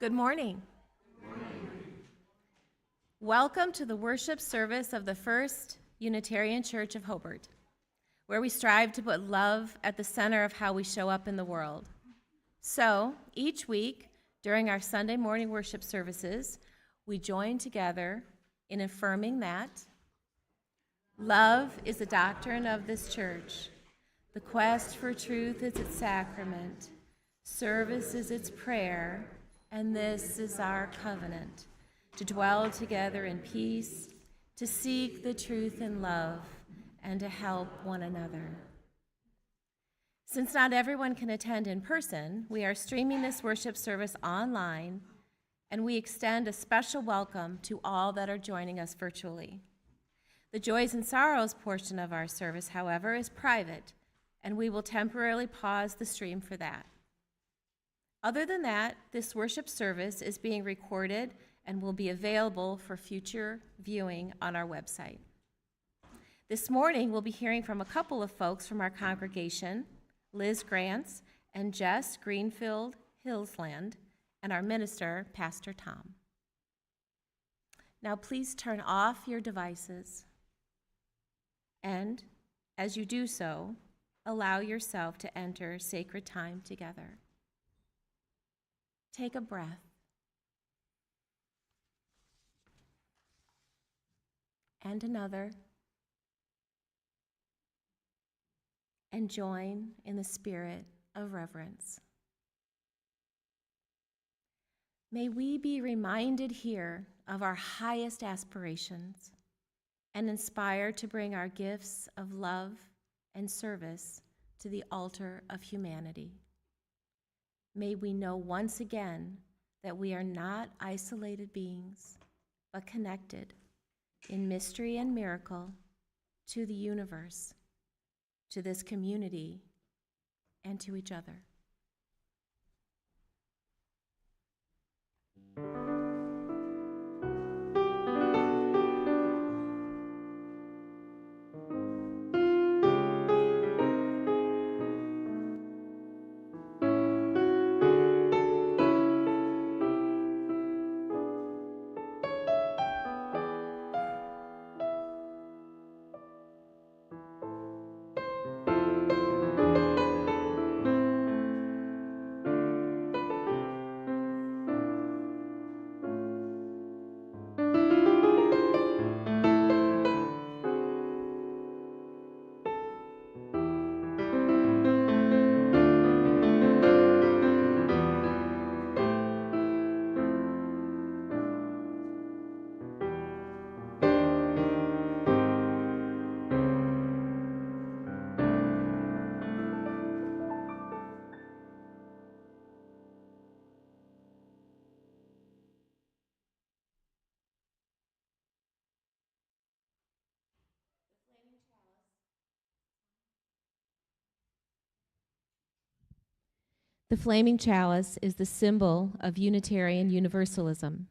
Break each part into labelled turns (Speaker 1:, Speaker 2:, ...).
Speaker 1: Good morning. Welcome to the worship service of the First Unitarian Church of Hobart, where we strive to put love at the center of how we show up in the world. So, each week, during our Sunday morning worship services, we join together in affirming that love is the doctrine of this church. The quest for truth is its sacrament. Service is its prayer. And this is our covenant, to dwell together in peace, to seek the truth in love, and to help one another. Since not everyone can attend in person, we are streaming this worship service online, and we extend a special welcome to all that are joining us virtually. The joys and sorrows portion of our service, however, is private, and we will temporarily pause the stream for that. Other than that, this worship service is being recorded and will be available for future viewing on our website. This morning, we'll be hearing from a couple of folks from our congregation, Liz Grantz and Jess Greenfield-Hillesland, and our minister, Pastor Tom. Now, please turn off your devices, and as you do so, allow yourself to enter sacred time together. Take a breath. And another. And join in the spirit of reverence. May we be reminded here of our highest aspirations and inspired to bring our gifts of love and service to the altar of humanity. May we know once again that we are not isolated beings, but connected in mystery and miracle to the universe, to this community, and to each other. The flaming chalice is the symbol of Unitarian Universalism.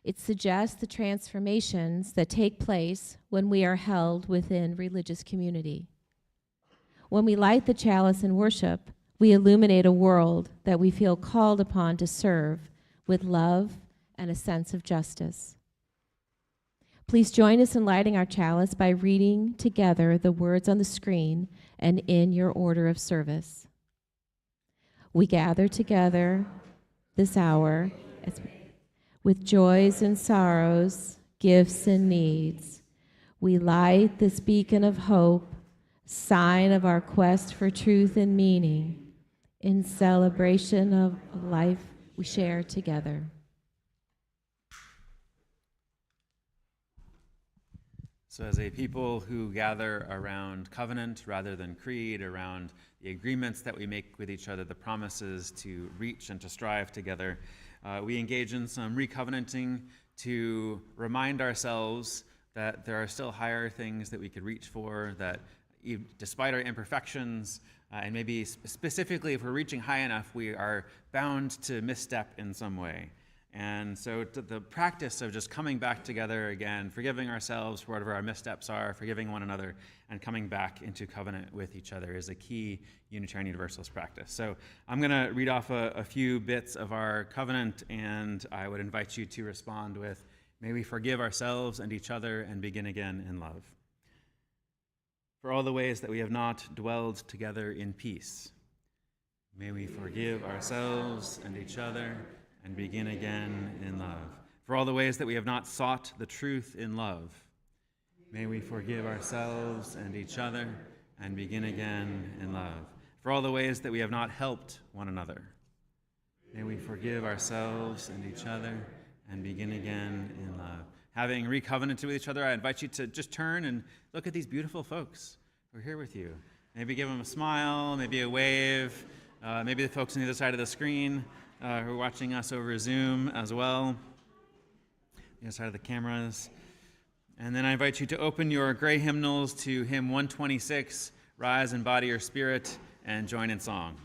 Speaker 1: It suggests the transformations that take place when we are held within religious community. When we light the chalice in worship, we illuminate a world that we feel called upon to serve with love and a sense of justice. Please join us in lighting our chalice by reading together the words on the screen and in your order of service. We gather together this hour with joys and sorrows, gifts and needs. We light this beacon of hope, sign of our quest for truth and meaning, in celebration of life we share together.
Speaker 2: So as a people who gather around covenant rather than creed, around the agreements that we make with each other, the promises to reach and to strive together, we engage in some recovenanting to remind ourselves that there are still higher things that we could reach for, that despite our imperfections, and maybe specifically if we're reaching high enough, we are bound to misstep in some way. And so the practice of just coming back together again, forgiving ourselves for whatever our missteps are, forgiving one another, and coming back into covenant with each other is a key Unitarian Universalist practice. So I'm going to read off a few bits of our covenant, and I would invite you to respond with, may we forgive ourselves and each other and begin again in love. For all the ways that we have not dwelled together in peace, may we forgive ourselves and each other and begin again in love. For all the ways that we have not sought the truth in love, may we forgive ourselves and each other and begin again in love. For all the ways that we have not helped one another, may we forgive ourselves and each other and begin again in love. Having recovenanted with each other, I invite you to just turn and look at these beautiful folks who are here with you. Maybe give them a smile, maybe a wave, maybe the folks on the other side of the screen who are watching us over Zoom as well, the other side of the cameras. And then I invite you to open your gray hymnals to hymn 126, Rise in Body or Spirit, and join in song.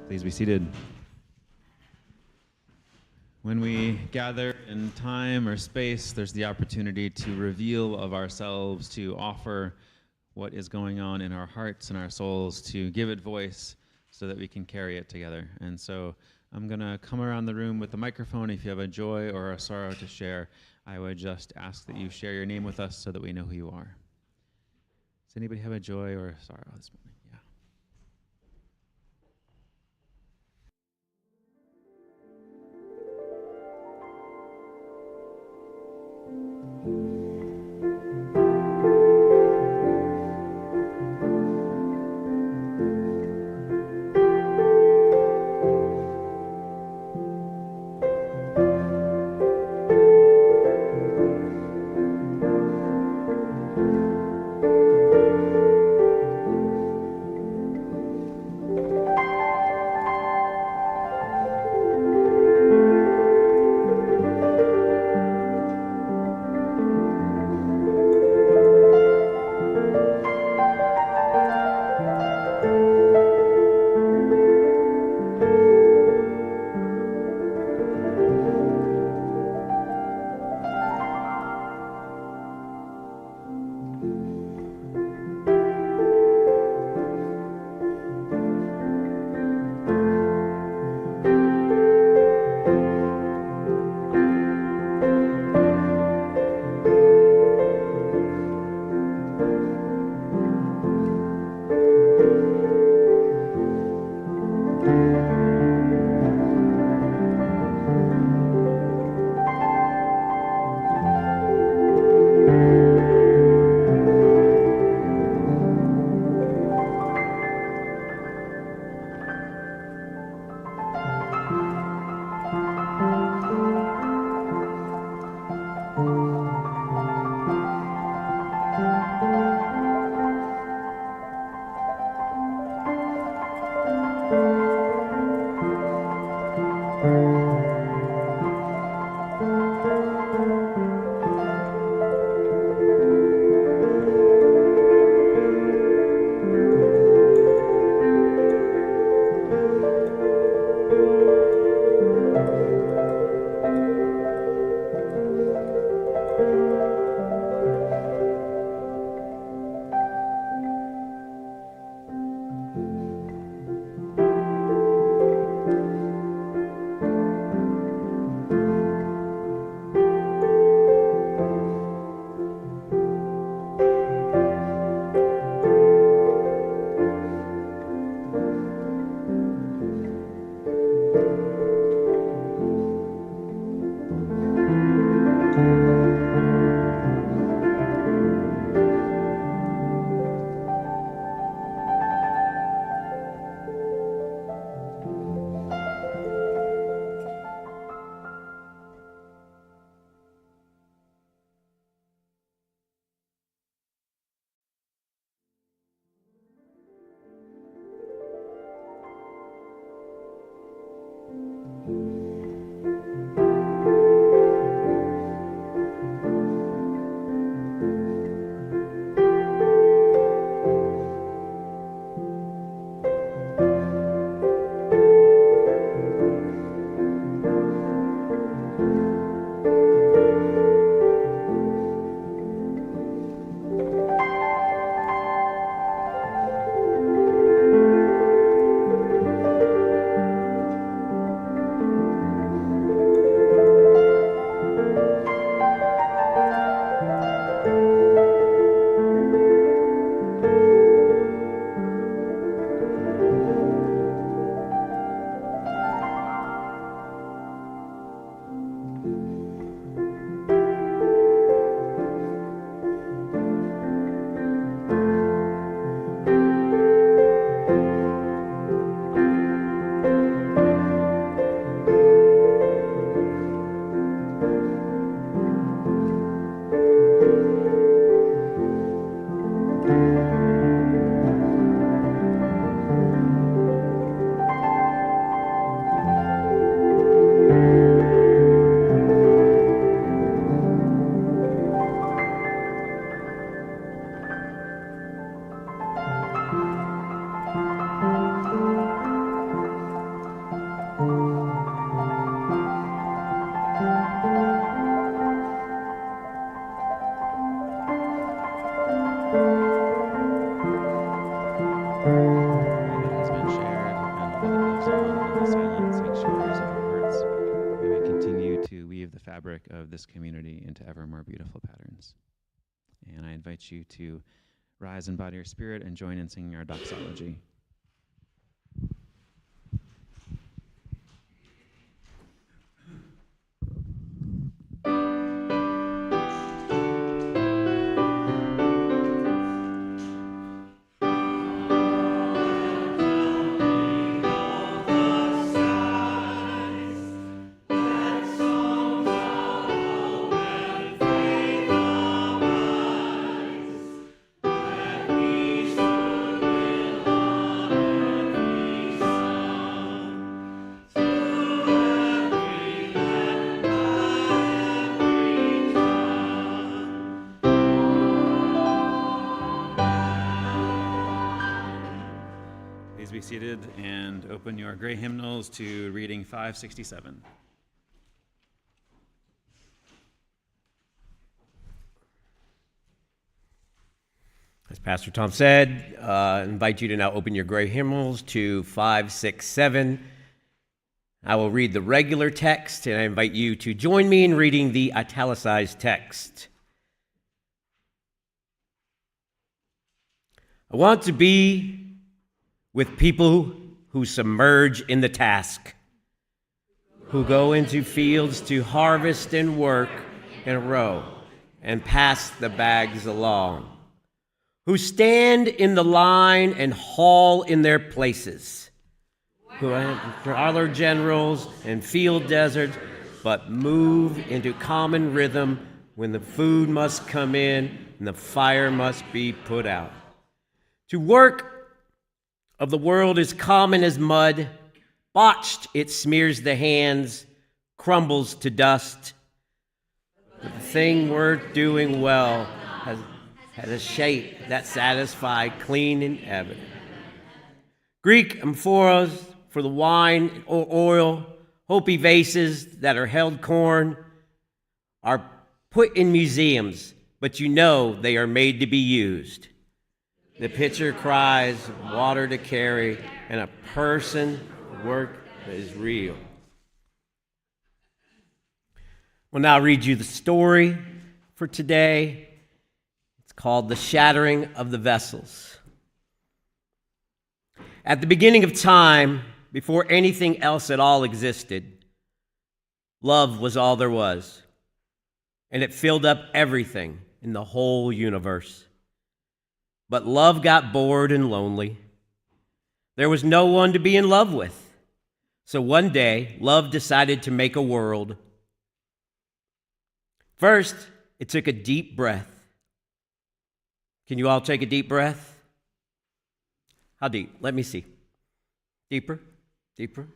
Speaker 2: Please be seated. When we gather in time or space, there's the opportunity to reveal of ourselves, to offer what is going on in our hearts and our souls, to give it voice so that we can carry it together. And so I'm going to come around the room with the microphone. If you have a joy or a sorrow to share, I would just ask that you share your name with us so that we know who you are. Does anybody have a joy or a sorrow this morning? Yeah. of this community into ever more beautiful patterns. And I invite you to rise in body or spirit and join in singing our doxology. Be seated and open your gray hymnals to reading 567.
Speaker 3: As Pastor Tom said, I invite you to now open your gray hymnals to 567. I will read the regular text, and I invite you to join me in reading the italicized text. I want to be with people who submerge in the task, who go into fields to harvest and work and row and pass the bags along, who stand in the line and haul in their places, who are dollar generals and field deserts, but move into common rhythm when the food must come in and the fire must be put out. To work of the world is common as mud, botched it smears the hands, crumbles to dust. But the thing worth doing well has a shape that satisfies, clean and evident. Greek amphoras for the wine or oil, Hopi vases that are held corn, are put in museums, but you know they are made to be used. The pitcher cries, water to carry, and a person work that is real. We'll now read you the story for today. It's called The Shattering of the Vessels. At the beginning of time, before anything else at all existed, love was all there was, and it filled up everything in the whole universe. But love got bored and lonely. There was no one to be in love with. So one day, love decided to make a world. First, it took a deep breath. Can you all take a deep breath? How deep? Let me see. Deeper, deeper,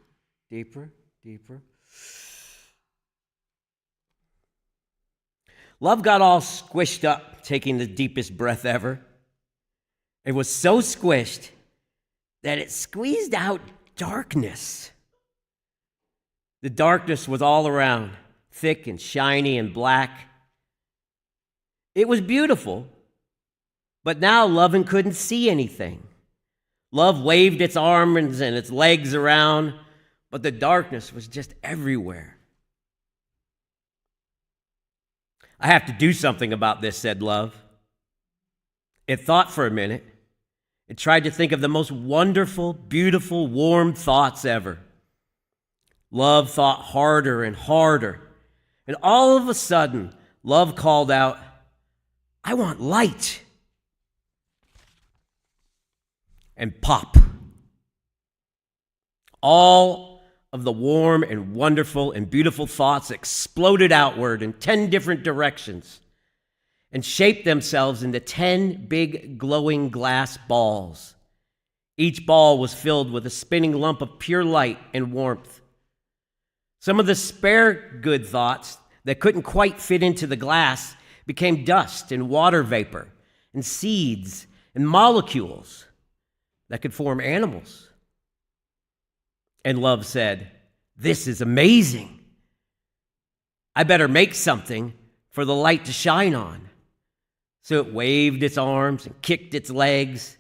Speaker 3: deeper, deeper. Love got all squished up, taking the deepest breath ever. It was so squished that it squeezed out darkness. The darkness was all around, thick and shiny and black. It was beautiful, but now Lovin' couldn't see anything. Love waved its arms and its legs around, but the darkness was just everywhere. I have to do something about this, said Love. It thought for a minute. It tried to think of the most wonderful, beautiful, warm thoughts ever. Love thought harder and harder. And all of a sudden, Love called out, I want light. And pop. All of the warm and wonderful and beautiful thoughts exploded outward in 10 different directions and shaped themselves into 10 big glowing glass balls. Each ball was filled with a spinning lump of pure light and warmth. Some of the spare good thoughts that couldn't quite fit into the glass became dust and water vapor and seeds and molecules that could form animals. And Love said, this is amazing. I better make something for the light to shine on. So it waved its arms and kicked its legs,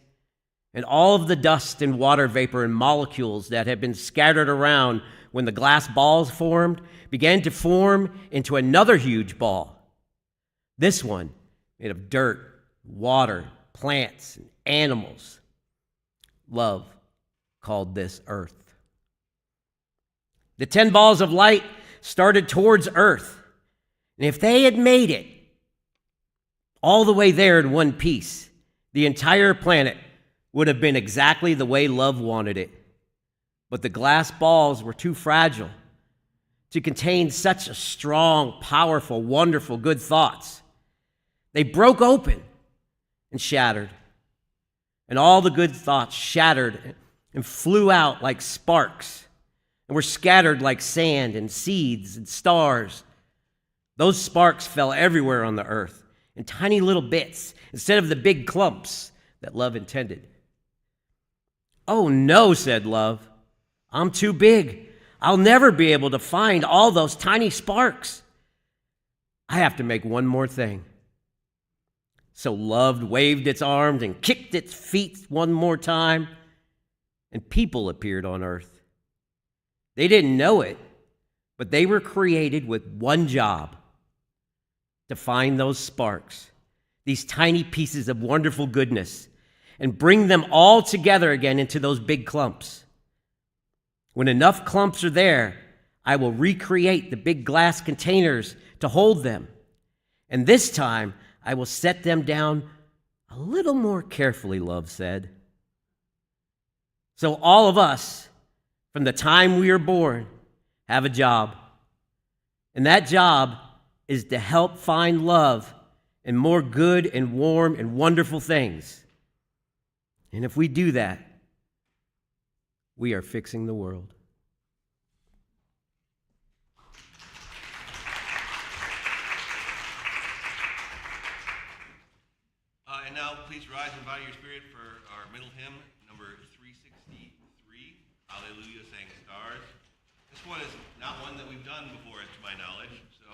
Speaker 3: and all of the dust and water vapor and molecules that had been scattered around when the glass balls formed began to form into another huge ball. This one made of dirt, water, plants, and animals. Love called this Earth. The 10 balls of light started towards Earth. And if they had made it all the way there in one piece, the entire planet would have been exactly the way love wanted it. But the glass balls were too fragile to contain such a strong, powerful, wonderful, good thoughts. They broke open and shattered. And all the good thoughts shattered and flew out like sparks and were scattered like sand and seeds and stars. Those sparks fell everywhere on the earth in tiny little bits instead of the big clumps that love intended. "Oh no," said love. "I'm too big. I'll never be able to find all those tiny sparks. I have to make one more thing." So love waved its arms and kicked its feet one more time, and people appeared on earth. They didn't know it, but they were created with one job: to find those sparks, these tiny pieces of wonderful goodness, and bring them all together again into those big clumps. When enough clumps are there, I will recreate the big glass containers to hold them. And this time, I will set them down a little more carefully, love said. So all of us, from the time we are born, have a job. And that job is to help find love and more good and warm and wonderful things. And if we do that, we are fixing the world.
Speaker 4: And now please rise and bow your spirit for our middle hymn, number 363, Hallelujah, Sang Stars. This one is not one that we've done before, to my knowledge, so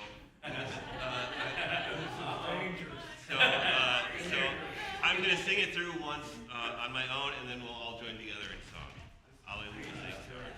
Speaker 4: I'm going to sing it through once on my own, and then we'll all join together in song. Hallelujah, Sang Stars.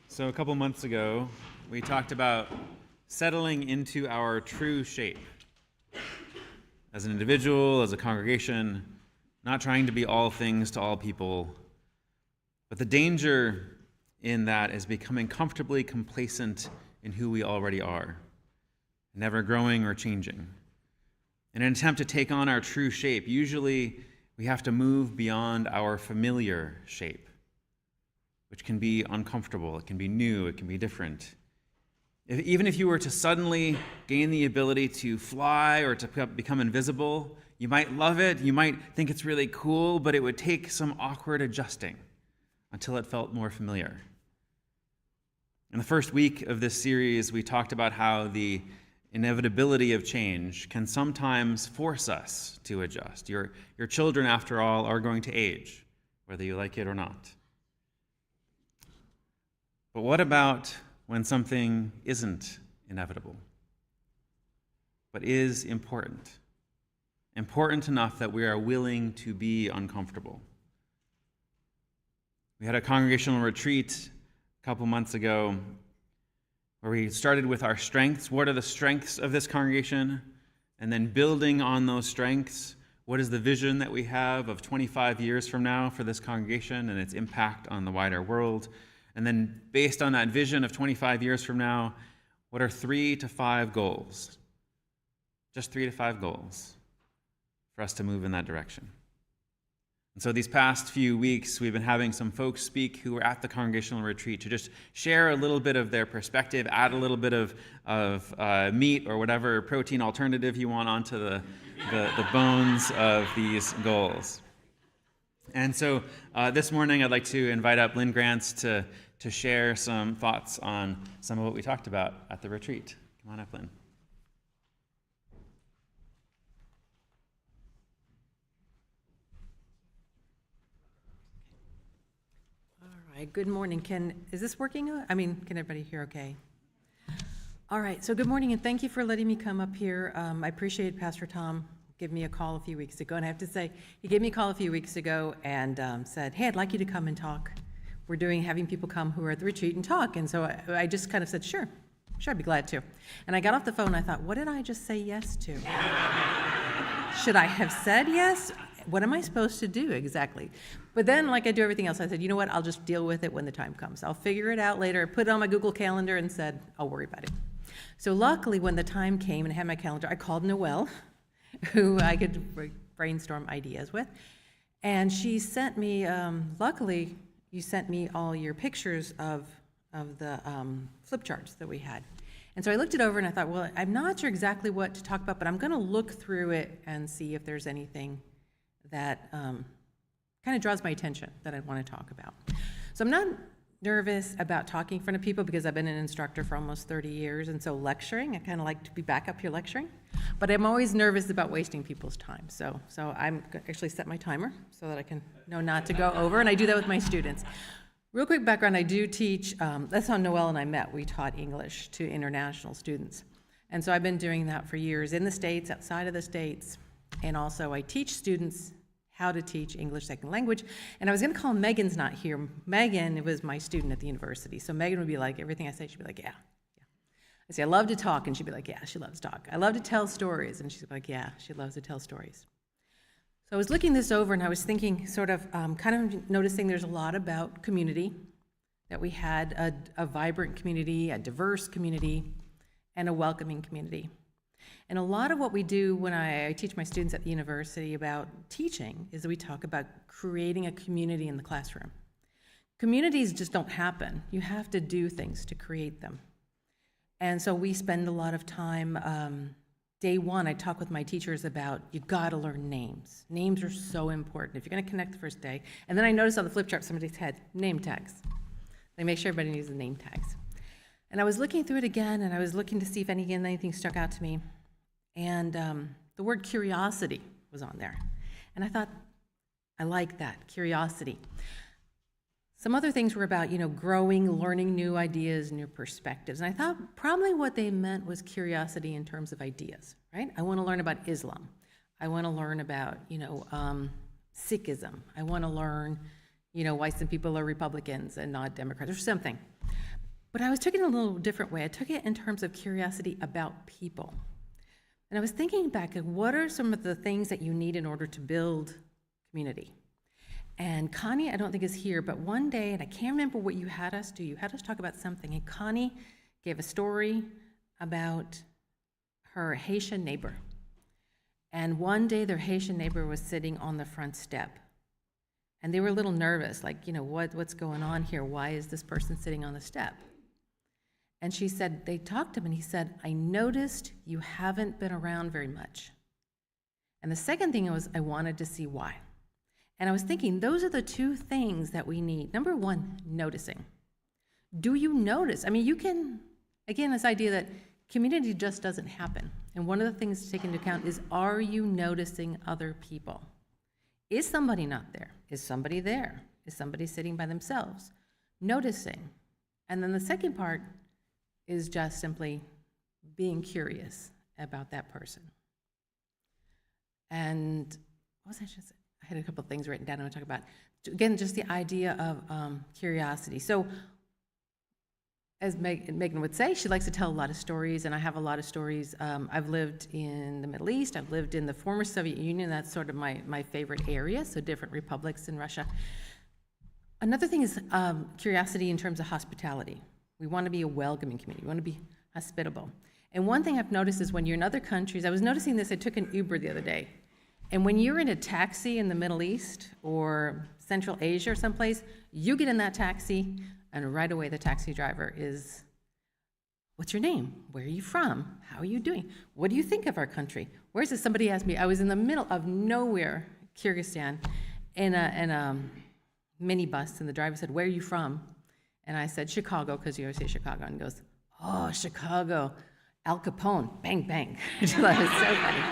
Speaker 2: So a couple months ago, we talked about settling into our true shape. As an individual, as a congregation, not trying to be all things to all people. But the danger in that is becoming comfortably complacent in who we already are, never growing or changing. In an attempt to take on our true shape, usually we have to move beyond our familiar shape, which can be uncomfortable, it can be new, it can be different. Even if you were to suddenly gain the ability to fly or to become invisible, you might love it, you might think it's really cool, but it would take some awkward adjusting until it felt more familiar. In the first week of this series, we talked about how the inevitability of change can sometimes force us to adjust. Your children, after all, are going to age, whether you like it or not. But what about when something isn't inevitable, but is important? Important enough that we are willing to be uncomfortable. We had a congregational retreat a couple months ago, where we started with our strengths. What are the strengths of this congregation? And then building on those strengths, what is the vision that we have of 25 years from now for this congregation and its impact on the wider world? And then based on that vision of 25 years from now, what are 3 to 5 goals? Just 3 to 5 goals for us to move in that direction. And so these past few weeks, we've been having some folks speak who were at the congregational retreat to just share a little bit of their perspective, add a little bit of meat or whatever protein alternative you want onto the bones of these goals. And so this morning, I'd like to invite up Lynn Grantz to share some thoughts on some of what we talked about at the retreat. Come on up, Lynn.
Speaker 5: Good morning. Is this working? Can everybody hear okay? All right, so good morning, and thank you for letting me come up here. I appreciate Pastor Tom giving me a call a few weeks ago, and I have to say, he gave me a call a few weeks ago and said, hey, I'd like you to come and talk. We're having people come who are at the retreat and talk, and so I just kind of said, sure, I'd be glad to. And I got off the phone, I thought, what did I just say yes to? Should I have said yes? What am I supposed to do exactly? But then, like I do everything else, I said, you know what, I'll just deal with it when the time comes. I'll figure it out later. I put it on my Google Calendar and said, I'll worry about it. So luckily, when the time came and I had my calendar, I called Noelle, who I could brainstorm ideas with. And she sent me, luckily, you sent me all your pictures of the flip charts that we had. And so I looked it over and I thought, well, I'm not sure exactly what to talk about, but I'm going to look through it and see if there's anything that kind of draws my attention that I want to talk about. So I'm not nervous about talking in front of people because I've been an instructor for almost 30 years, and so lecturing, I kind of like to be back up here lecturing, but I'm always nervous about wasting people's time. So I'm actually set my timer so that I can know not to go over, and I do that with my students. Real quick background, I do teach, that's how Noelle and I met. We taught English to international students. And so I've been doing that for years in the States, outside of the States, and also I teach students how to teach English second language. And I was going to call Megan's not here. Megan was my student at the university. So Megan would be like, everything I say, she'd be like, yeah. I say, I love to talk, and she'd be like, yeah, she loves to talk. I love to tell stories, and she's like, yeah, she loves to tell stories. So I was looking this over, and I was thinking, sort of, kind of noticing there's a lot about community, that we had a vibrant community, a diverse community, and a welcoming community. And a lot of what we do when I teach my students at the university about teaching is that we talk about creating a community in the classroom. Communities just don't happen. You have to do things to create them. And so we spend a lot of time, day one, I talk with my teachers about, you gotta learn names. Names are so important if you're gonna connect the first day. And then I noticed on the flip chart, somebody's had name tags. They make sure everybody uses name tags. And I was looking through it again, and I was looking to see if anything stuck out to me. And the word curiosity was on there. And I thought, I like that, curiosity. Some other things were about, growing, learning new ideas, new perspectives. And I thought probably what they meant was curiosity in terms of ideas, right? I want to learn about Islam. I want to learn about, Sikhism. I want to learn, why some people are Republicans and not Democrats or something. But I was taking it a little different way. I took it in terms of curiosity about people. And I was thinking back at what are some of the things that you need in order to build community. And Connie, I don't think is here, but one day, and I can't remember what you had us do, you had us talk about something, and Connie gave a story about her Haitian neighbor. And one day their Haitian neighbor was sitting on the front step. And they were a little nervous, like, what's going on here? Why is this person sitting on the step? And she said, they talked to him, and he said, I noticed you haven't been around very much. And the second thing was, I wanted to see why. And I was thinking, those are the two things that we need. Number one, noticing. Do you notice? You can, again, this idea that community just doesn't happen. And one of the things to take into account is, are you noticing other people? Is somebody not there? Is somebody there? Is somebody sitting by themselves? Noticing. And then the second part is just simply being curious about that person. And what was I just saying? I had a couple of things written down I want to talk about. Again, just the idea of curiosity. So as Megan would say, she likes to tell a lot of stories, and I have a lot of stories. I've lived in the Middle East. I've lived in the former Soviet Union. That's sort of my favorite area, so different republics in Russia. Another thing is curiosity in terms of hospitality. We want to be a welcoming community. We want to be hospitable. And one thing I've noticed is when you're in other countries, I was noticing this, I took an Uber the other day, and when you're in a taxi in the Middle East or Central Asia or someplace, you get in that taxi, and right away the taxi driver is, what's your name? Where are you from? How are you doing? What do you think of our country? Where's this? Somebody asked me, I was in the middle of nowhere, Kyrgyzstan, in a minibus, and the driver said, where are you from? And I said, Chicago, because you always say Chicago, and he goes, oh, Chicago, Al Capone, bang, bang. That was so funny.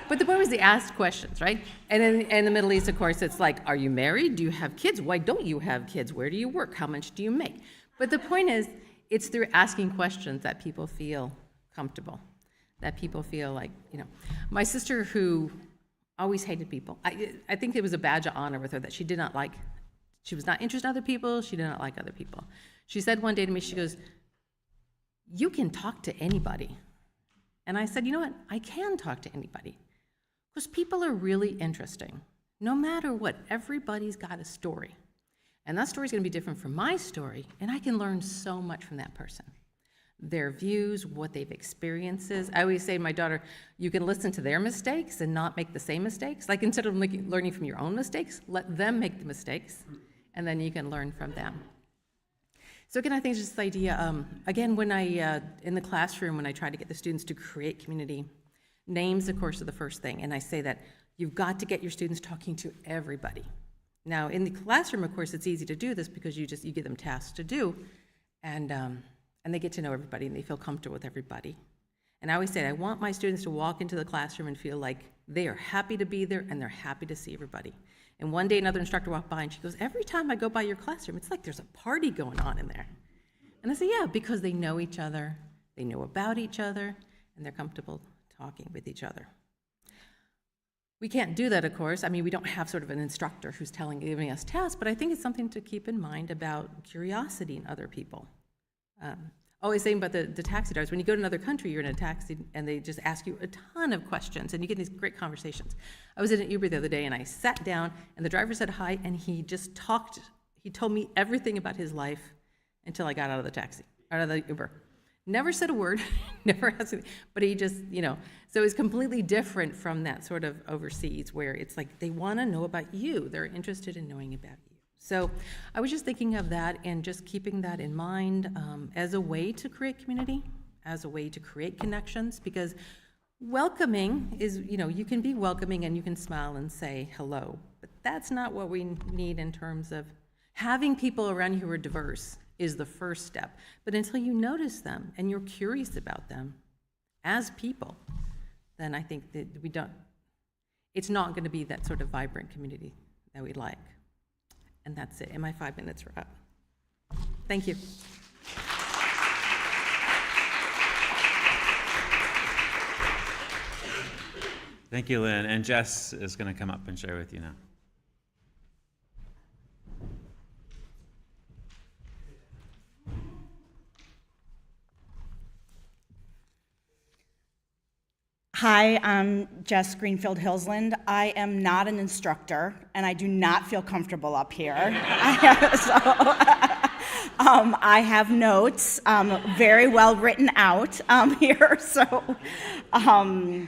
Speaker 5: But the point was they asked questions, right? And in the Middle East, of course, it's like, are you married? Do you have kids? Why don't you have kids? Where do you work? How much do you make? But the point is, it's through asking questions that people feel comfortable, that people feel like, My sister, who always hated people, I think it was a badge of honor with her that she was not interested in other people, she did not like other people. She said one day to me, she goes, you can talk to anybody. And I said, you know what? I can talk to anybody. Because people are really interesting. No matter what, everybody's got a story. And that story's gonna be different from my story, and I can learn so much from that person. Their views, what they've experiences. I always say to my daughter, you can listen to their mistakes and not make the same mistakes. Like instead of learning from your own mistakes, let them make the mistakes, and then you can learn from them. So again, I think it's just the idea, again, when in the classroom, when I try to get the students to create community, names, of course, are the first thing, and I say that you've got to get your students talking to everybody. Now, in the classroom, of course, it's easy to do this because you give them tasks to do, and they get to know everybody, and they feel comfortable with everybody. And I always say, I want my students to walk into the classroom and feel like they are happy to be there, and they're happy to see everybody. And one day, another instructor walked by, and she goes, every time I go by your classroom, it's like there's a party going on in there. And I say, yeah, because they know each other, they know about each other, and they're comfortable talking with each other. We can't do that, of course. I mean, we don't have sort of an instructor who's giving us tasks, but I think it's something to keep in mind about curiosity in other people. Always saying about the taxi drivers, when you go to another country, you're in a taxi, and they just ask you a ton of questions, and you get these great conversations. I was in an Uber the other day, and I sat down, and the driver said hi, and he just talked. He told me everything about his life until I got out of the Uber. Never said a word, never asked anything, but he just, so it's completely different from that sort of overseas where it's like they want to know about you. They're interested in knowing about you. So I was just thinking of that and just keeping that in mind as a way to create community, as a way to create connections, because welcoming is, you can be welcoming and you can smile and say hello, but that's not what we need in terms of having people around you who are diverse is the first step. But until you notice them and you're curious about them as people, then I think that it's not going to be that sort of vibrant community that we like. And that's it. And my 5 minutes are up. Thank you.
Speaker 2: Thank you, Lynn. And Jess is going to come up and share with you now.
Speaker 6: Hi, I'm Jess, Greenfield-Hillesland. I am not an instructor, and I do not feel comfortable up here. I have notes very well written out here, and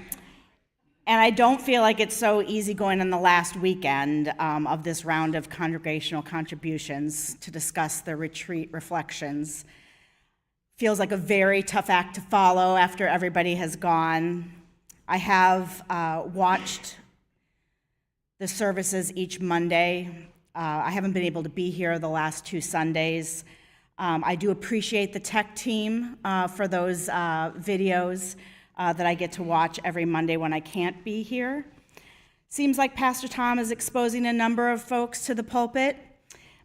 Speaker 6: I don't feel like it's so easy going on the last weekend of this round of congregational contributions to discuss the retreat reflections. Feels like a very tough act to follow after everybody has gone. I have watched the services each Monday. I haven't been able to be here the last 2 Sundays. I do appreciate the tech team for those videos that I get to watch every Monday when I can't be here. Seems like Pastor Tom is exposing a number of folks to the pulpit.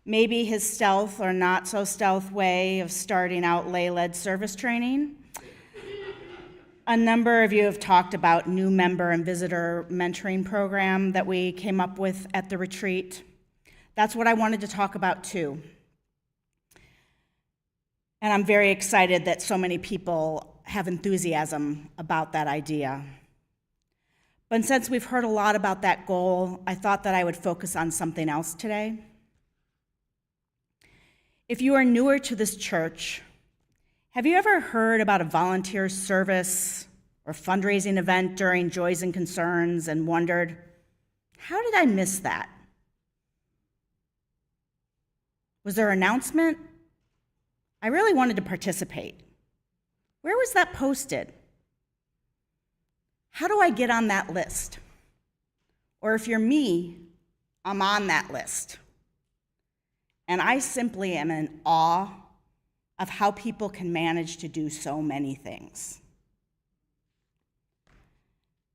Speaker 6: Maybe his stealth or not so stealth way of starting out lay-led service training. A number of you have talked about new member and visitor mentoring program that we came up with at the retreat. That's what I wanted to talk about too. And I'm very excited that so many people have enthusiasm about that idea. But since we've heard a lot about that goal, I thought that I would focus on something else today. If you are newer to this church, have you ever heard about a volunteer service or fundraising event during Joys and Concerns and wondered, how did I miss that? Was there an announcement? I really wanted to participate. Where was that posted? How do I get on that list? Or if you're me, I'm on that list. And I simply am in awe of how people can manage to do so many things.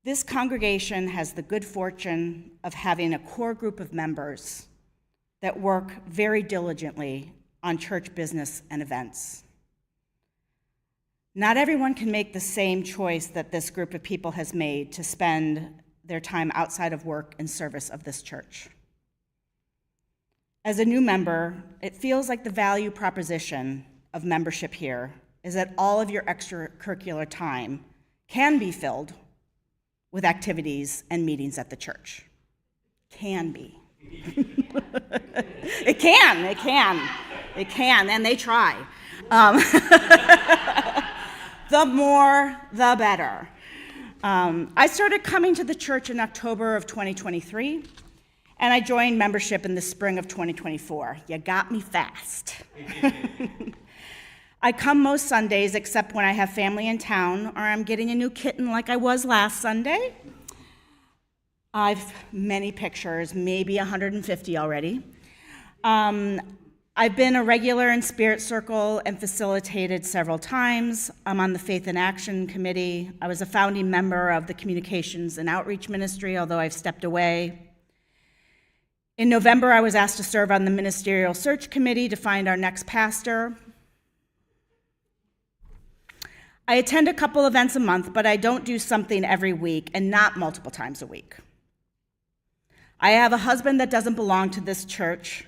Speaker 6: This congregation has the good fortune of having a core group of members that work very diligently on church business and events. Not everyone can make the same choice that this group of people has made to spend their time outside of work in service of this church. As a new member, it feels like the value proposition of membership here is that all of your extracurricular time can be filled with activities and meetings at the church. Can be. It can, and they try. The more, the better. I started coming to the church in October of 2023, and I joined membership in the spring of 2024. You got me fast. I come most Sundays except when I have family in town or I'm getting a new kitten like I was last Sunday. I've many pictures, maybe 150 already. I've been a regular in Spirit Circle and facilitated several times. I'm on the Faith in Action Committee. I was a founding member of the Communications and Outreach Ministry, although I've stepped away. In November, I was asked to serve on the Ministerial Search Committee to find our next pastor. I attend a couple events a month, but I don't do something every week and not multiple times a week. I have a husband that doesn't belong to this church,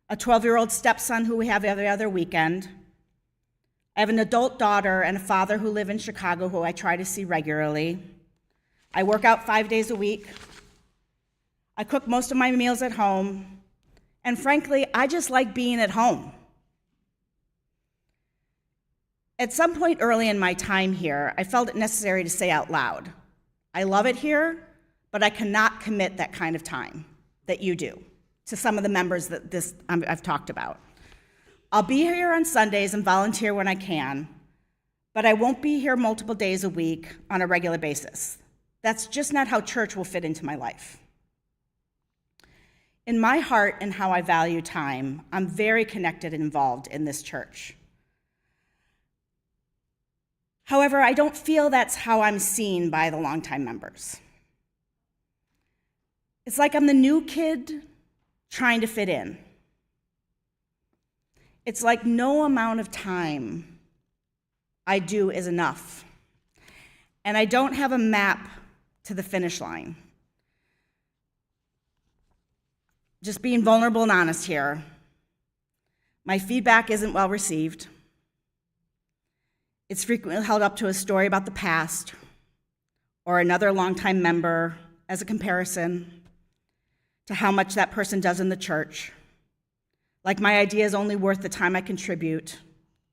Speaker 6: a 12-year-old stepson who we have every other weekend. I have an adult daughter and a father who live in Chicago who I try to see regularly. I work out 5 days a week. I cook most of my meals at home. And frankly, I just like being at home. At some point early in my time here, I felt it necessary to say out loud, I love it here, but I cannot commit that kind of time that you do to some of the members that I've talked about. I'll be here on Sundays and volunteer when I can, but I won't be here multiple days a week on a regular basis. That's just not how church will fit into my life. In my heart and how I value time, I'm very connected and involved in this church. However, I don't feel that's how I'm seen by the longtime members. It's like I'm the new kid trying to fit in. It's like no amount of time I do is enough. And I don't have a map to the finish line. Just being vulnerable and honest here. My feedback isn't well received. It's frequently held up to a story about the past or another longtime member as a comparison to how much that person does in the church. Like my idea is only worth the time I contribute,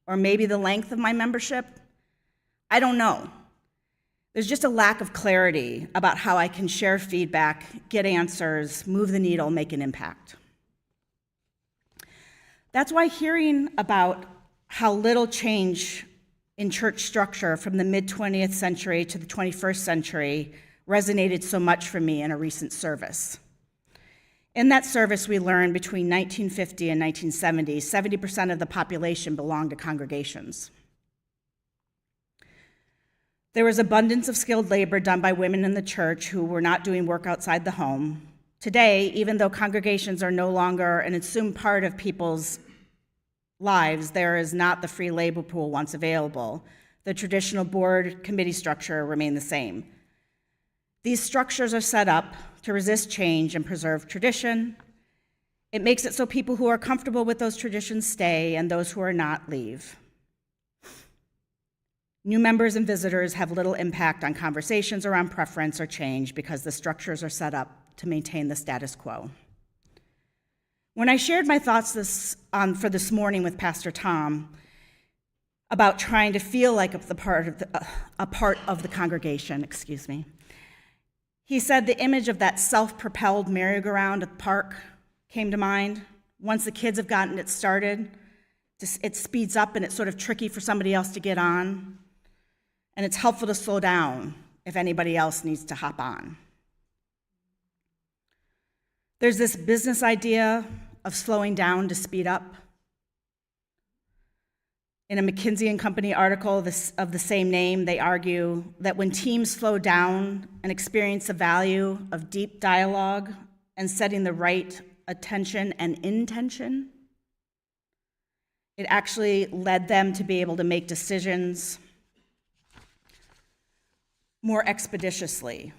Speaker 6: or maybe the length of my membership. I don't know. There's just a lack of clarity about how I can share feedback, get answers, move the needle, make an impact. That's why hearing about how little change in church structure from the mid-20th century to the 21st century resonated so much for me in a recent service. In that service, we learned between 1950 and 1970, 70% of the population belonged to congregations. There was abundance of skilled labor done by women in the church who were not doing work outside the home. Today, even though congregations are no longer an assumed part of people's lives, there is not the free labor pool once available. The traditional board committee structure remain the same. These structures are set up to resist change and preserve tradition. It makes it so people who are comfortable with those traditions stay and those who are not leave. New members and visitors have little impact on conversations around preference or change because the structures are set up to maintain the status quo. When I shared my thoughts for this morning with Pastor Tom about trying to feel like a part of the congregation, he said the image of that self-propelled merry-go-round at the park came to mind. Once the kids have gotten it started, it speeds up and it's sort of tricky for somebody else to get on. And it's helpful to slow down if anybody else needs to hop on. There's this business idea of slowing down to speed up. In a McKinsey & Company article of the same name, they argue that when teams slow down and experience the value of deep dialogue and setting the right attention and intention, it actually led them to be able to make decisions more expeditiously.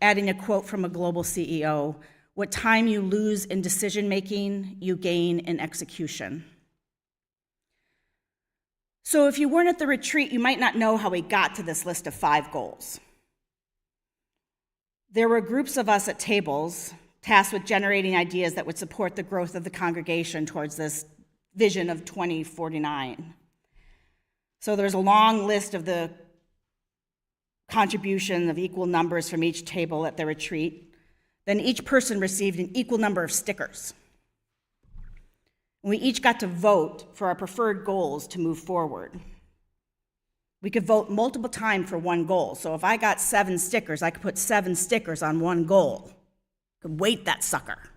Speaker 6: Adding a quote from a global CEO, "What time you lose in decision-making, you gain in execution." So if you weren't at the retreat, you might not know how we got to this list of 5 goals. There were groups of us at tables tasked with generating ideas that would support the growth of the congregation towards this vision of 2049. So there's a long list of the contribution of equal numbers from each table at the retreat. Then each person received an equal number of stickers. We each got to vote for our preferred goals to move forward. We could vote multiple times for one goal. So if I got 7 stickers, I could put 7 stickers on one goal. I could weight that sucker.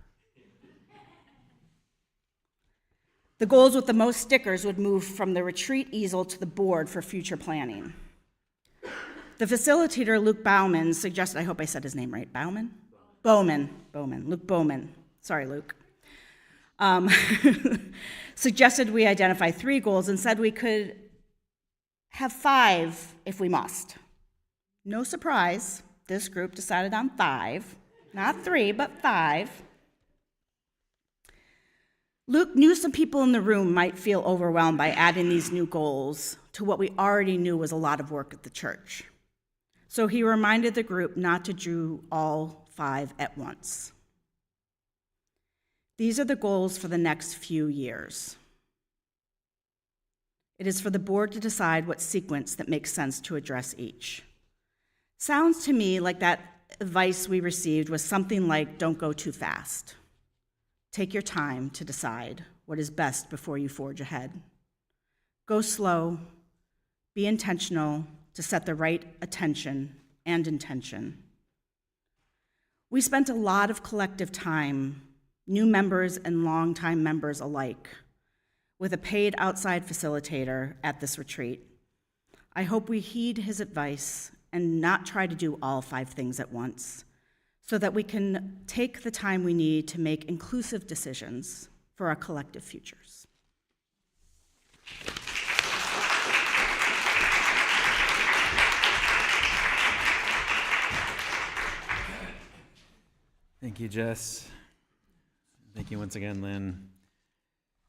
Speaker 6: The goals with the most stickers would move from the retreat easel to the board for future planning. The facilitator, Luke Bauman, suggested, I hope I said his name right, Bauman? Luke Bowman. Sorry, Luke. Suggested we identify 3 goals and said we could have 5 if we must. No surprise, this group decided on 5, not 3, but 5. Luke knew some people in the room might feel overwhelmed by adding these new goals to what we already knew was a lot of work at the church. So he reminded the group not to do all 5 at once. These are the goals for the next few years. It is for the board to decide what sequence that makes sense to address each. Sounds to me like that advice we received was something like, don't go too fast. Take your time to decide what is best before you forge ahead. Go slow, be intentional to set the right attention and intention. We spent a lot of collective time, new members and longtime members alike, with a paid outside facilitator at this retreat. I hope we heed his advice and not try to do all 5 things at once, so that we can take the time we need to make inclusive decisions for our collective futures.
Speaker 2: Thank you, Jess. Thank you once again, Lynn.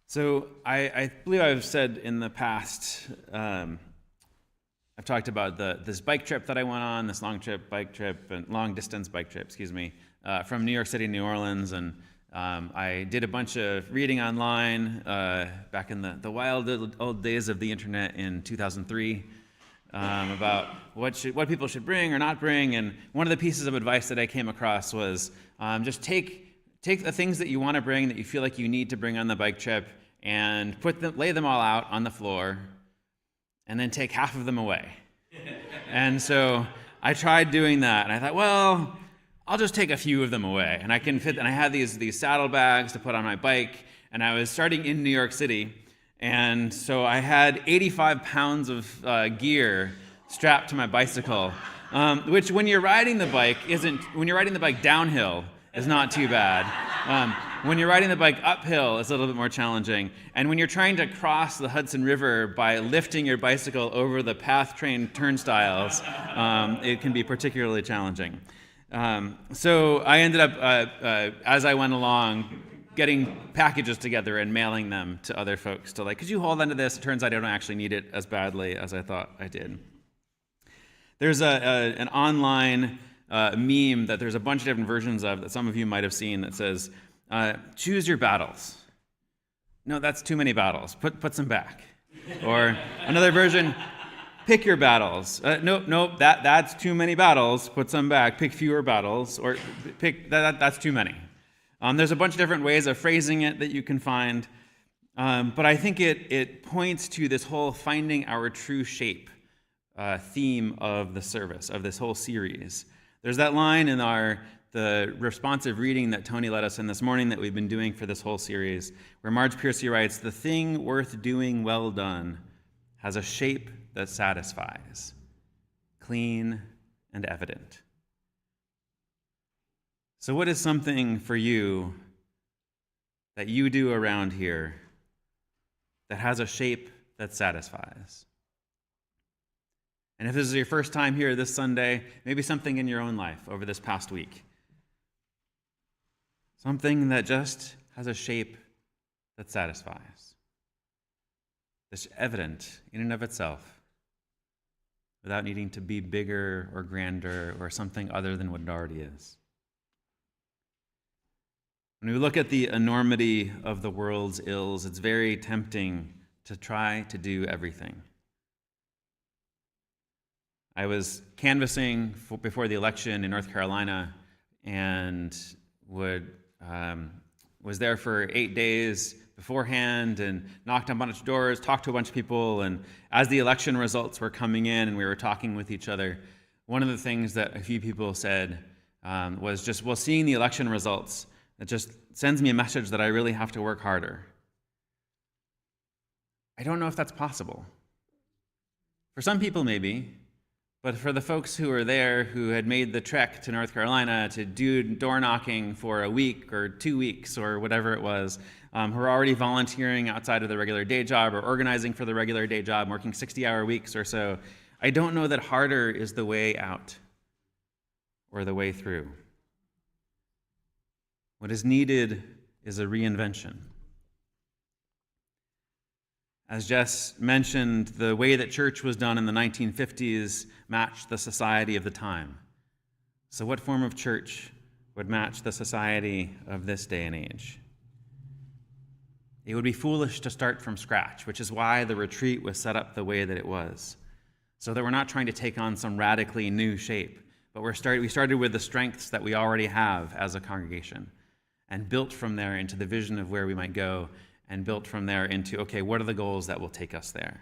Speaker 2: So I believe I've said in the past, I've talked about this bike trip that I went on, this long distance bike trip, from New York City to New Orleans, and I did a bunch of reading online back in the wild old days of the internet in 2003 about what people should bring or not bring, and one of the pieces of advice that I came across was just take the things that you want to bring, that you feel like you need to bring on the bike trip, and lay them all out on the floor, and then take half of them away. And so I tried doing that, and I thought, well, I'll just take a few of them away, and I can fit. And I had these saddlebags to put on my bike, and I was starting in New York City, and so I had 85 pounds of gear strapped to my bicycle, which when you're riding the bike downhill is not too bad. When you're riding the bike uphill, it's a little bit more challenging. And when you're trying to cross the Hudson River by lifting your bicycle over the path-trained turnstiles, it can be particularly challenging. So I ended up, as I went along, getting packages together and mailing them to other folks to could you hold onto this? It turns out I don't actually need it as badly as I thought I did. There's an online meme that there's a bunch of different versions of that some of you might have seen that says, choose your battles. No, that's too many battles. Put some back. Or another version, pick your battles. Nope, that's too many battles. Put some back. Pick fewer battles. Or pick, that's too many. There's a bunch of different ways of phrasing it that you can find. But I think it points to this whole finding our true shape theme of the service, of this whole series. There's that line in the responsive reading that Tony led us in this morning that we've been doing for this whole series, where Marge Piercy writes, "The thing worth doing well done has a shape that satisfies, clean and evident." So what is something for you that you do around here that has a shape that satisfies? And if this is your first time here this Sunday, maybe something in your own life over this past week. Something that just has a shape that satisfies. That's evident in and of itself, without needing to be bigger or grander or something other than what it already is. When we look at the enormity of the world's ills, it's very tempting to try to do everything. I was canvassing before the election in North Carolina and was there for 8 days beforehand and knocked on a bunch of doors, talked to a bunch of people, and as the election results were coming in and we were talking with each other, one of the things that a few people said was just, well, seeing the election results, it just sends me a message that I really have to work harder. I don't know if that's possible. For some people, maybe. But for the folks who were there, who had made the trek to North Carolina to do door knocking for a week or 2 weeks or whatever it was, who are already volunteering outside of the regular day job or organizing for the regular day job, working 60-hour weeks or so, I don't know that harder is the way out or the way through. What is needed is a reinvention. As Jess mentioned, the way that church was done in the 1950s matched the society of the time. So what form of church would match the society of this day and age? It would be foolish to start from scratch, which is why the retreat was set up the way that it was. So that we're not trying to take on some radically new shape, but we started with the strengths that we already have as a congregation and built from there into the vision of where we might go, and built from there into, okay, what are the goals that will take us there?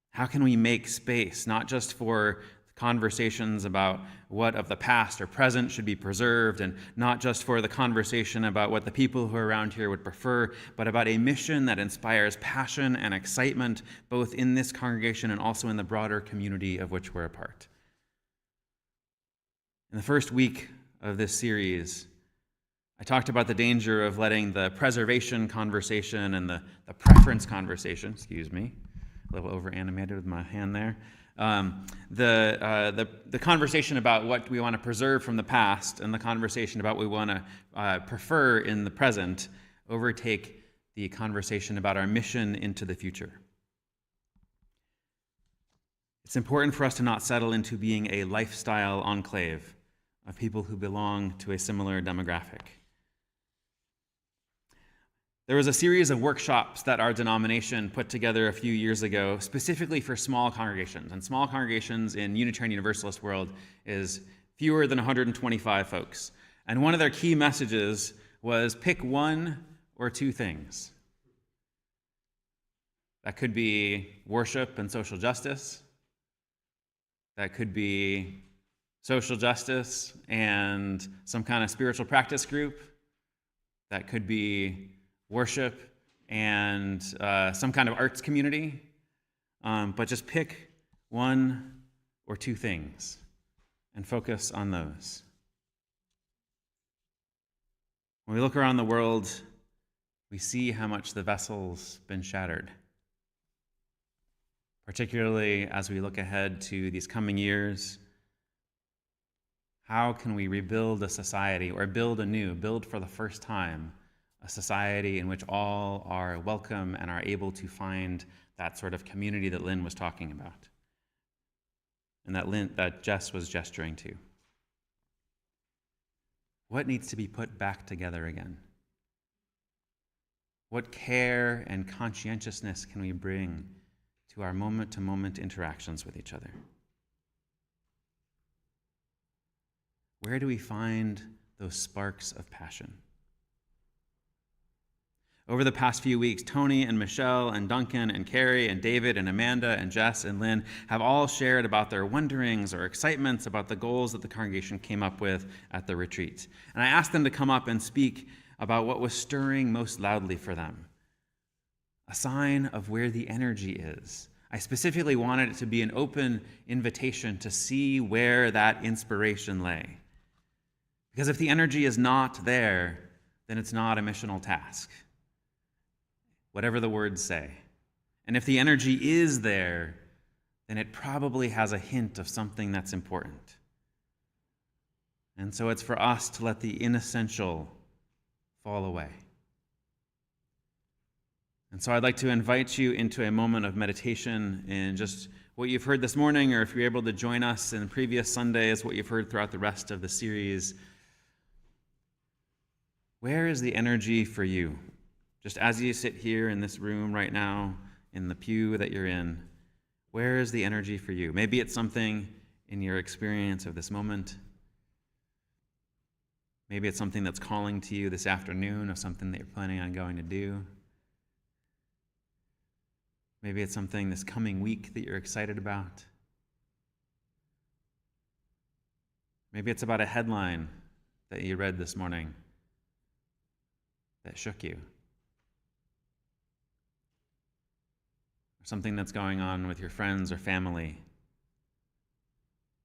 Speaker 2: How can we make space, not just for conversations about what of the past or present should be preserved, and not just for the conversation about what the people who are around here would prefer, but about a mission that inspires passion and excitement, both in this congregation and also in the broader community of which we're a part. In the first week of this series, I talked about the danger of letting the preservation conversation and the preference conversation, a little over-animated with my hand there, the conversation about what we want to preserve from the past and the conversation about what we want to prefer in the present overtake the conversation about our mission into the future. It's important for us to not settle into being a lifestyle enclave of people who belong to a similar demographic. There was a series of workshops that our denomination put together a few years ago, specifically for small congregations. And small congregations in Unitarian Universalist world is fewer than 125 folks. And one of their key messages was pick one or two things. That could be worship and social justice. That could be social justice and some kind of spiritual practice group. That could be worship and some kind of arts community, but just pick one or two things and focus on those. When we look around the world, we see how much the vessel's been shattered, particularly as we look ahead to these coming years. How can we rebuild a society or build for the first time, a society in which all are welcome and are able to find that sort of community that Lynn was talking about? and that Jess was gesturing to. What needs to be put back together again? What care and conscientiousness can we bring to our moment-to-moment interactions with each other? Where do we find those sparks of passion? Over the past few weeks, Tony and Michelle and Duncan and Carrie and David and Amanda and Jess and Lynn have all shared about their wonderings or excitements about the goals that the congregation came up with at the retreat. And I asked them to come up and speak about what was stirring most loudly for them, a sign of where the energy is. I specifically wanted it to be an open invitation to see where that inspiration lay. Because if the energy is not there, then it's not a missional task, whatever the words say. And if the energy is there, then it probably has a hint of something that's important. And so it's for us to let the inessential fall away. And so I'd like to invite you into a moment of meditation in just what you've heard this morning, or if you're able to join us in previous Sundays, what you've heard throughout the rest of the series. Where is the energy for you? Just as you sit here in this room right now, in the pew that you're in, where is the energy for you? Maybe it's something in your experience of this moment. Maybe it's something that's calling to you this afternoon, or something that you're planning on going to do. Maybe it's something this coming week that you're excited about. Maybe it's about a headline that you read this morning that shook you. Or something that's going on with your friends or family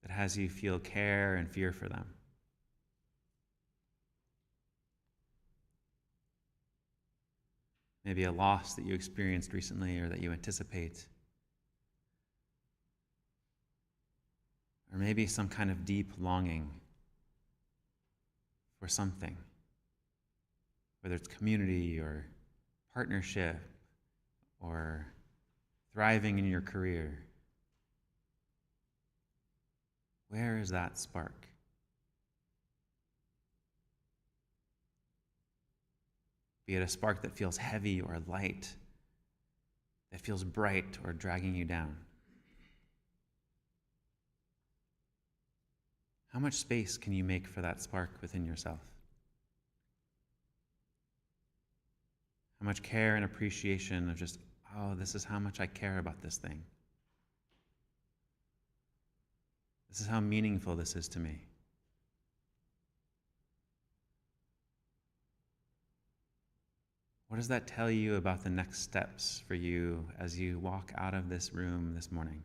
Speaker 2: that has you feel care and fear for them. Maybe a loss that you experienced recently or that you anticipate. Or maybe some kind of deep longing for something, whether it's community or partnership or thriving in your career. Where is that spark? Be it a spark that feels heavy or light, that feels bright or dragging you down. How much space can you make for that spark within yourself? How much care and appreciation of just, oh, this is how much I care about this thing. This is how meaningful this is to me. What does that tell you about the next steps for you as you walk out of this room this morning?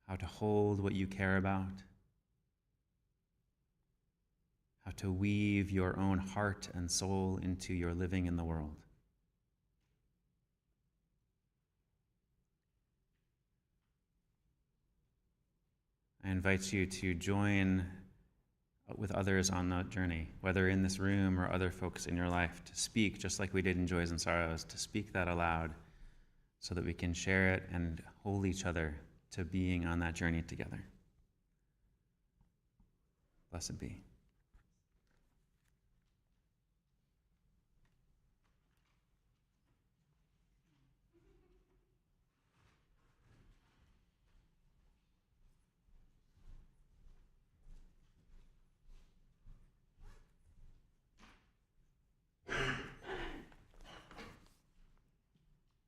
Speaker 2: How to hold what you care about? How to weave your own heart and soul into your living in the world? I invite you to join with others on that journey, whether in this room or other folks in your life, to speak, just like we did in Joys and Sorrows, to speak that aloud so that we can share it and hold each other to being on that journey together. Blessed be.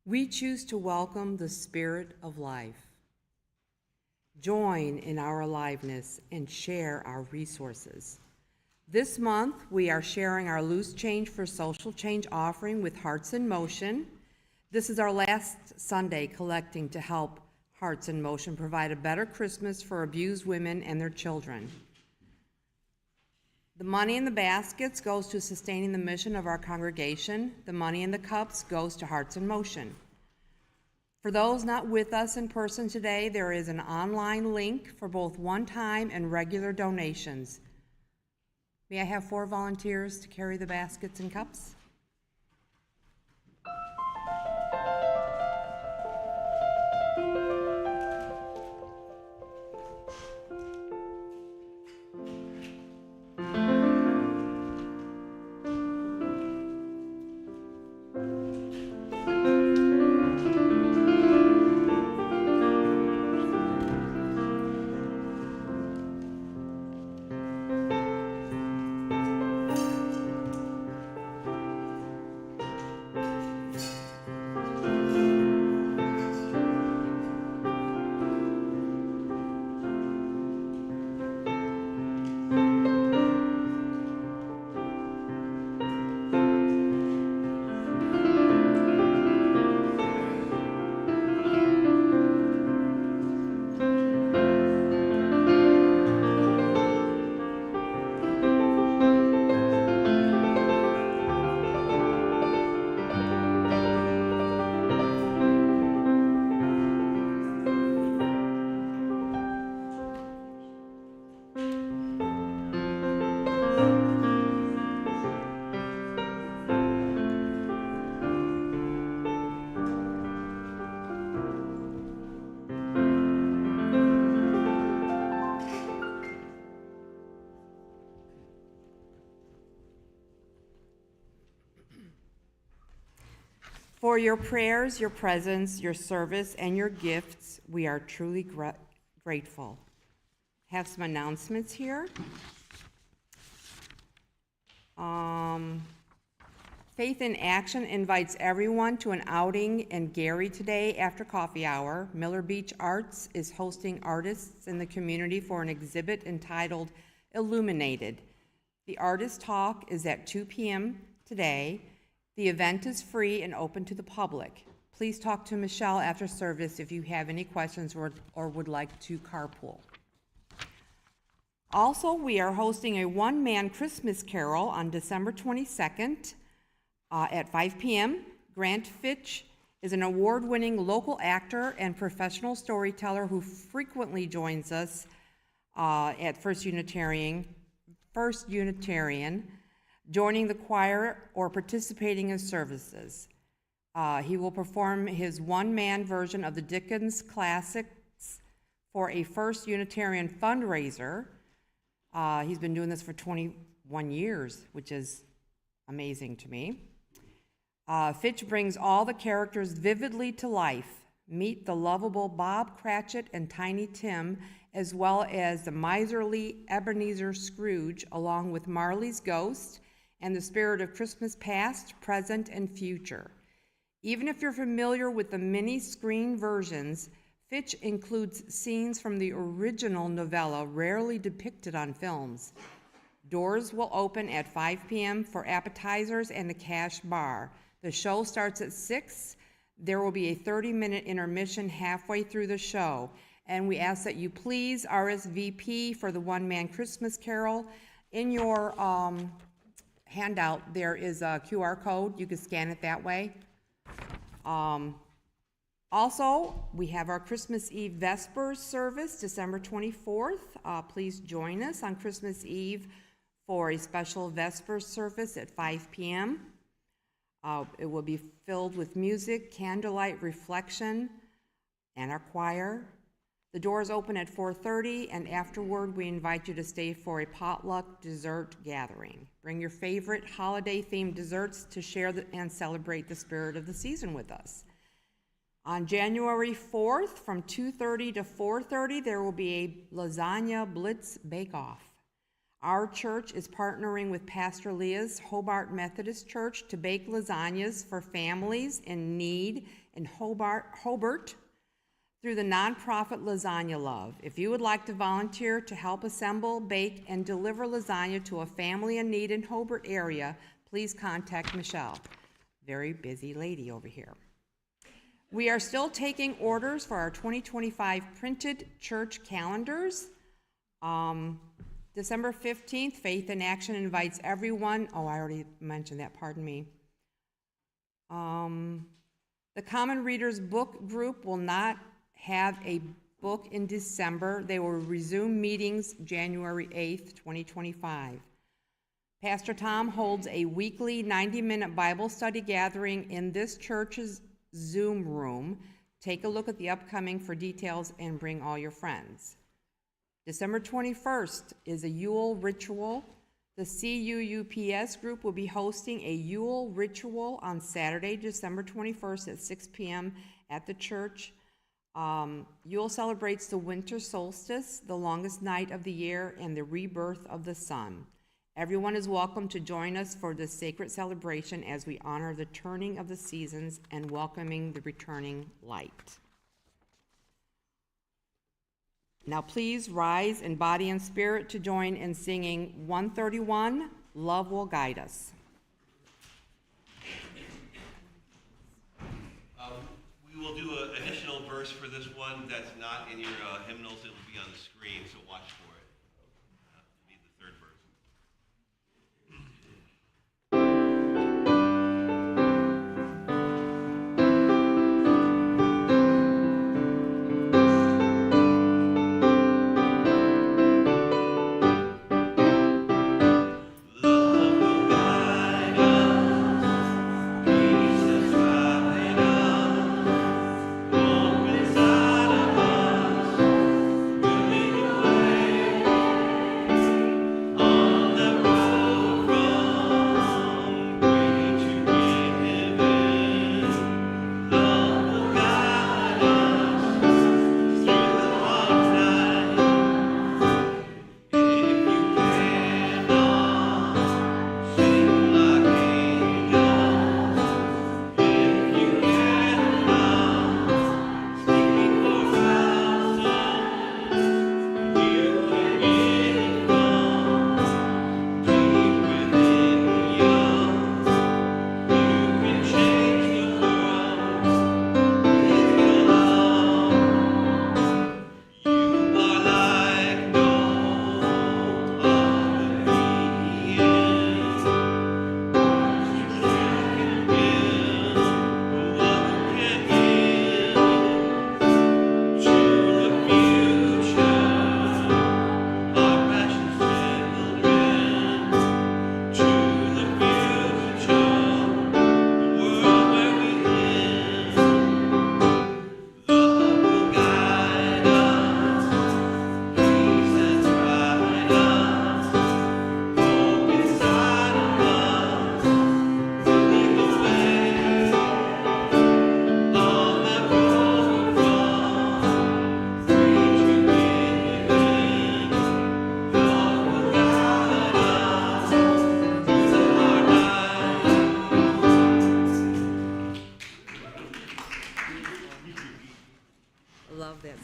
Speaker 7: We choose to welcome the Spirit of life. Join in our aliveness and share our resources. This month, we are sharing our Loose Change for Social Change offering with Hearts in Motion. This is our last Sunday collecting to help Hearts in Motion provide a better Christmas for abused women and their children. The money in the baskets goes to sustaining the mission of our congregation. The money in the cups goes to Hearts in Motion. For those not with us in person today, there is an online link for both one-time and regular donations. May I have 4 volunteers to carry the baskets and cups? For your prayers, your presence, your service, and your gifts, we are truly grateful. Have some announcements here. Faith in Action invites everyone to an outing in Gary today after coffee hour. Miller Beach Arts is hosting artists in the community for an exhibit entitled Illuminated. The artist talk is at 2 p.m. today. The event is free and open to the public. Please talk to Michelle after service if you have any questions or would like to carpool. Also, we are hosting a one-man Christmas carol on December 22nd at 5 p.m. Grant Fitch is an award-winning local actor and professional storyteller who frequently joins us at First Unitarian, joining the choir or participating in services. He will perform his one-man version of the Dickens classics for a First Unitarian fundraiser. He's been doing this for 21 years, which is amazing to me. Fitch brings all the characters vividly to life. Meet the lovable Bob Cratchit and Tiny Tim, as well as the miserly Ebenezer Scrooge, along with Marley's ghost and the spirit of Christmas past, present, and future. Even if you're familiar with the mini-screen versions, Fitch includes scenes from the original novella rarely depicted on films. Doors will open at 5 p.m. for appetizers and the cash bar. The show starts at 6. There will be a 30-minute intermission halfway through the show. And we ask that you please RSVP for the one-man Christmas carol. In your handout, there is a QR code. You can scan it that way. Also, we have our Christmas Eve Vespers service, December 24th. Please join us on Christmas Eve for a special Vespers service at 5 p.m. It will be filled with music, candlelight, reflection, and our choir. The doors open at 4:30, and afterward, we invite you to stay for a potluck dessert gathering. Bring your favorite holiday-themed desserts to share and celebrate the spirit of the season with us. On January 4th, from 2:30 to 4:30, there will be a lasagna blitz bake-off. Our church is partnering with Pastor Leah's Hobart Methodist Church to bake lasagnas for families in need in Hobart through the nonprofit Lasagna Love. If you would like to volunteer to help assemble, bake, and deliver lasagna to a family in need in Hobart area, please contact Michelle. Very busy lady over here. We are still taking orders for our 2025 printed church calendars. December 15th, Faith in Action invites everyone. Oh, I already mentioned that, pardon me. The Common Readers Book Group will not have a book in December. They will resume meetings January 8th, 2025. Pastor Tom holds a weekly 90-minute Bible study gathering in this church's Zoom room. Take a look at the upcoming for details and bring all your friends. December 21st is a Yule ritual. The CUUPS group will be hosting a Yule ritual on Saturday, December 21st at 6 p.m. at the church. Yule celebrates the winter solstice, the longest night of the year, and the rebirth of the sun. Everyone is welcome to join us for this sacred celebration as we honor the turning of the seasons and welcoming the returning light. Now please rise in body and spirit to join in singing 131, Love Will Guide Us.
Speaker 4: We will do an additional verse for this one that's not in your hymnals. It will be on the screen, so watch for it. It'll be the third verse.
Speaker 8: Away.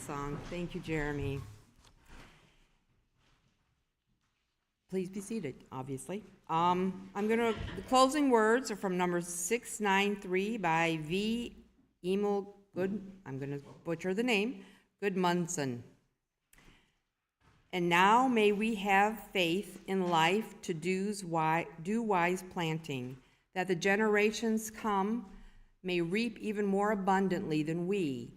Speaker 7: song. Thank you, Jeremy. Please be seated, obviously. The closing words are from number 693 by V. Emil Good, I'm gonna butcher the name, Gudmundsson. And now may we have faith in life to do wise planting, that the generations come may reap even more abundantly than we.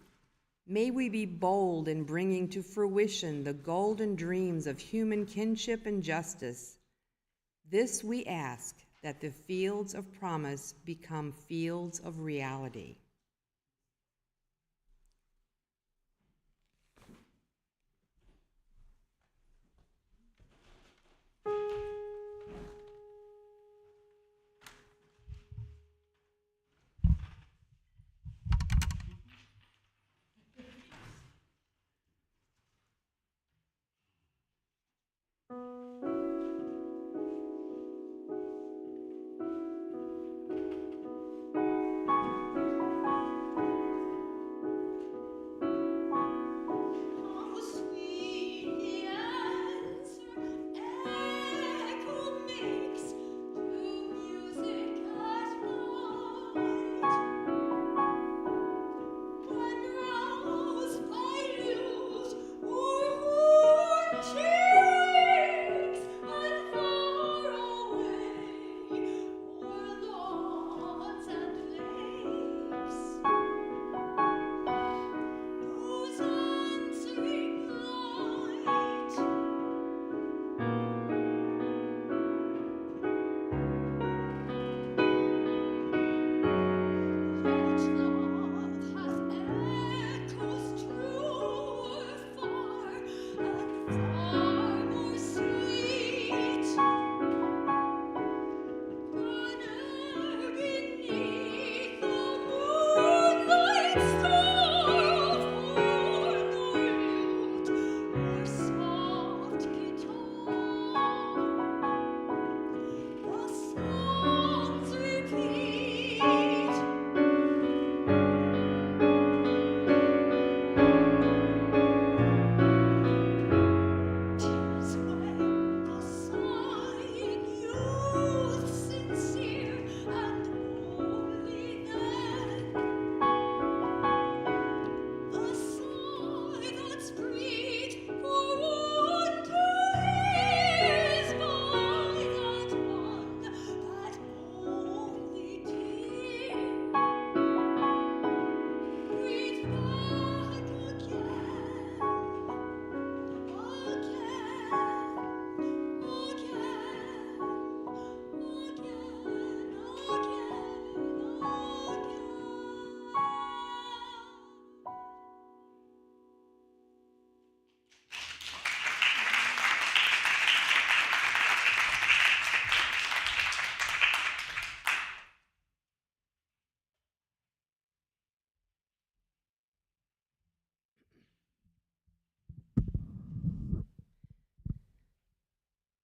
Speaker 7: May we be bold in bringing to fruition the golden dreams of human kinship and justice. This we ask, that the fields of promise become fields of reality.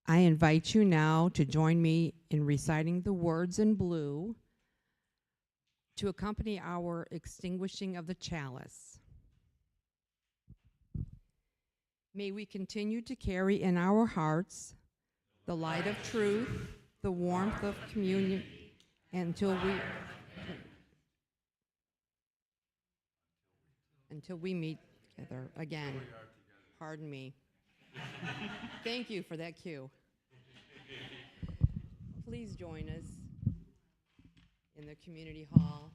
Speaker 7: I invite you now to join me in reciting the words in blue to accompany our extinguishing of the chalice. May we continue to carry in our hearts the light of truth, the warmth of communion, until we meet together again. Pardon me. Thank you for that cue. Please join us in the community hall.